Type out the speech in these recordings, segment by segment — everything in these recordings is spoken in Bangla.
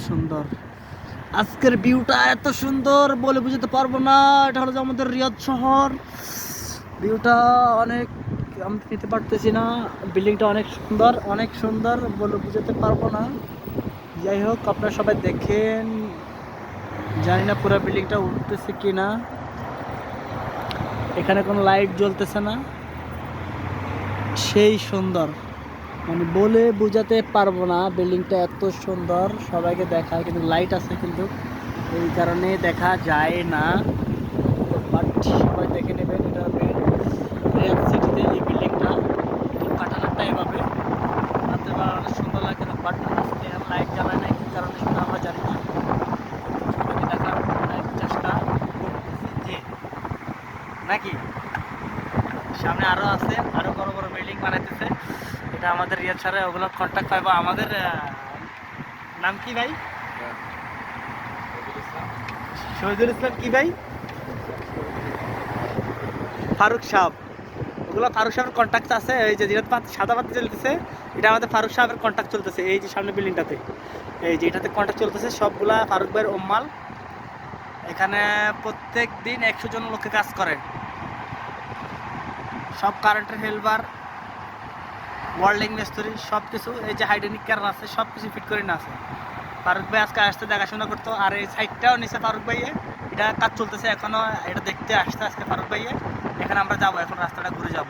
সুন্দর আজকের ভিউটা এত সুন্দর বলে বুঝতে পারবো না। এটা হলো যে আমাদের রিয়াদ শহর। ভিউটা অনেক আমি নিতে পারতেছি না। বিল্ডিংটা অনেক সুন্দর বলে বুঝতে পারবো না। যাই হোক আপনারা সবাই দেখেন, জানি না পুরো বিল্ডিংটা উঠতেছে কি না। এখানে কোনো লাইট জ্বলতেছে না। সেই সুন্দর মানে বলে বোঝাতে পারবো না। বিল্ডিংটা এত সুন্দর সবাইকে দেখায়, কিন্তু লাইট আছে কিন্তু এই কারণে দেখা যায় না। বাট সবাই দেখে নেবেন, এটা রিয়াদ সিটিতে এই বিল্ডিংটা কাটানোর টাইম হবে রাত্রে বেলা অনেক সুন্দর লাগে, কিন্তু বাট আজকে লাইট জ্বালায় না কি কারণে সেটা আমরা জানি না। সবাইকে দেখার অনেক চেষ্টা করতেছি যে নাকি সামনে আরো আছে, আরো বড় বড় বিল্ডিং বানাইতেছে। এটা আমাদের রিয়াদ স্যারে ওগুলো কন্ট্যাক্ট পাইবো। আমাদের নাম কি ভাই? শহীদুল ইসলাম কি ভাই? ফারুক সাহেব। ওগুলো ফারুক সাহেবের কন্ট্যাক্ট আছে। এই যে যেটা সাদা বাতি চলতেছে এটা আমাদের ফারুক সাহেবের কন্ট্যাক্ট চলতেছে। এই যে সামনে বিল্ডিংটাতে এই যে এটাতে কন্ট্যাক্ট চলতেছে, সবগুলা ফারুক ভাইয়ের ওম্মাল। এখানে প্রত্যেক দিন 100 জন লোকে কাজ করে, সব কারেন্টের হেলবার, ওয়ার্ল্ডিং মিস্ত্রি সব কিছু। এই যে হাইড্রোলিক কার আছে সব কিছু ফিট করে না আছে। ফারুক ভাই আজকে আসতে দেখাশোনা করতো। আর এই সাইডটাও নিচে ফারুক ভাইয়ে, এটা কাজ চলতেছে এখনো, এটা দেখতে আসতে আজকে ফারুক ভাইয়ে। এখানে আমরা যাবো, এখন রাস্তাটা ঘুরে যাব।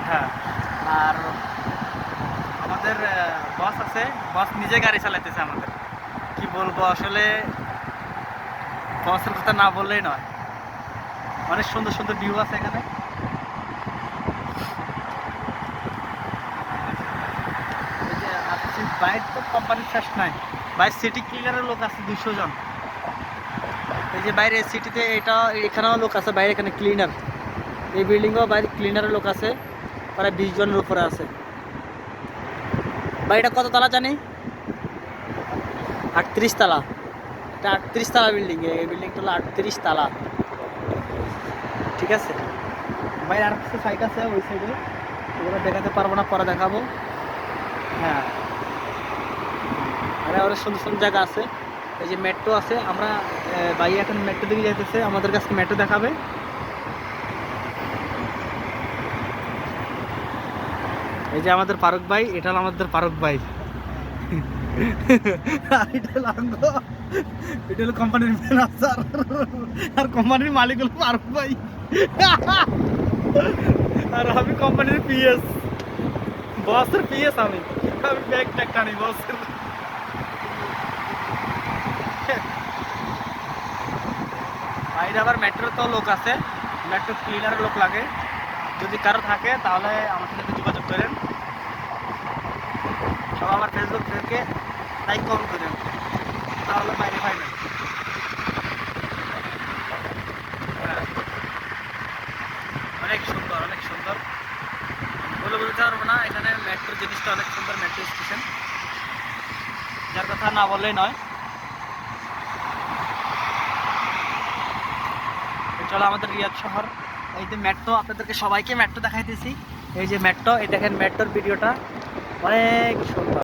হ্যাঁ, আর আমাদের বস আছে, বস নিজে গাড়ি চালাইতেছে আমাদের। কি বলবো আসলে, বসের কথা না বললেই নয়। অনেক সুন্দর সুন্দর ভিউ আছে এখানে। এই যে বাইরে তো কোম্পানির শেষ নাই, বাইরে সিটি ক্লিনারের লোক আছে 200 জন। এই যে বাইরে সিটিতে এটা এখানেও লোক আছে বাইরে, এখানে ক্লিনার। এই বিল্ডিংও বাইরে ক্লিনারের লোক আছে, প্রায় 20 জনের উপরে আছে। বাড়িটা কত তালা জানি? 38 তালা। এটা 38 তালা বিল্ডিং। এই বিল্ডিংটা হলো 38 তালা। ঠিক আছে, বাইরে আর কিছু সাইট আছে ওই সাইডে, ওগুলো দেখাতে পারবো না, পরে দেখাবো। হ্যাঁ, আর অনেক সুন্দর সুন্দর জায়গা আছে। এই যে মেট্রো আছে, আমরা ভাই এখন মেট্রো দিকে যাইতেছে, আমাদের কাছে মেট্রো দেখাবে। এই যে আমাদের ফারুক ভাই, এটা হলো আমাদের ফারুক ভাই। এটা হলো কোম্পানির ম্যানেজার, আর কোম্পানির মালিক হলো ফারুক ভাই। আর আমি কোম্পানির পিএস, বসের পিএস। আমি ব্যাগ ট্যাগ টানি বসের। বাইরে আবার মেট্রো তো লোক আছে, মেট্রো ক্লিনারের লোক লাগে। যদি কারো থাকে তাহলে আমার সাথে যোগাযোগ করেন। সব আমার ফেসবুক থেকে লাইক কমেন্ট করেন, তাহলে বাইরে পাইবেন। অনেক সুন্দর, অনেক সুন্দর বলে বলতে পারবো না। এখানে মেট্রো জিনিসটা অনেক সুন্দর, মেট্রো স্টেশন, যার কথা না বললেই নয়। এটা হলো আমাদের রিয়াদ শহর। এই যে মেট্রো, আপনাদেরকে সবাইকে মেট্রো দেখাইতেছি। এই যে মেট্রো, এই দেখেন মেট্রোর ভিডিওটা অনেক সুন্দর।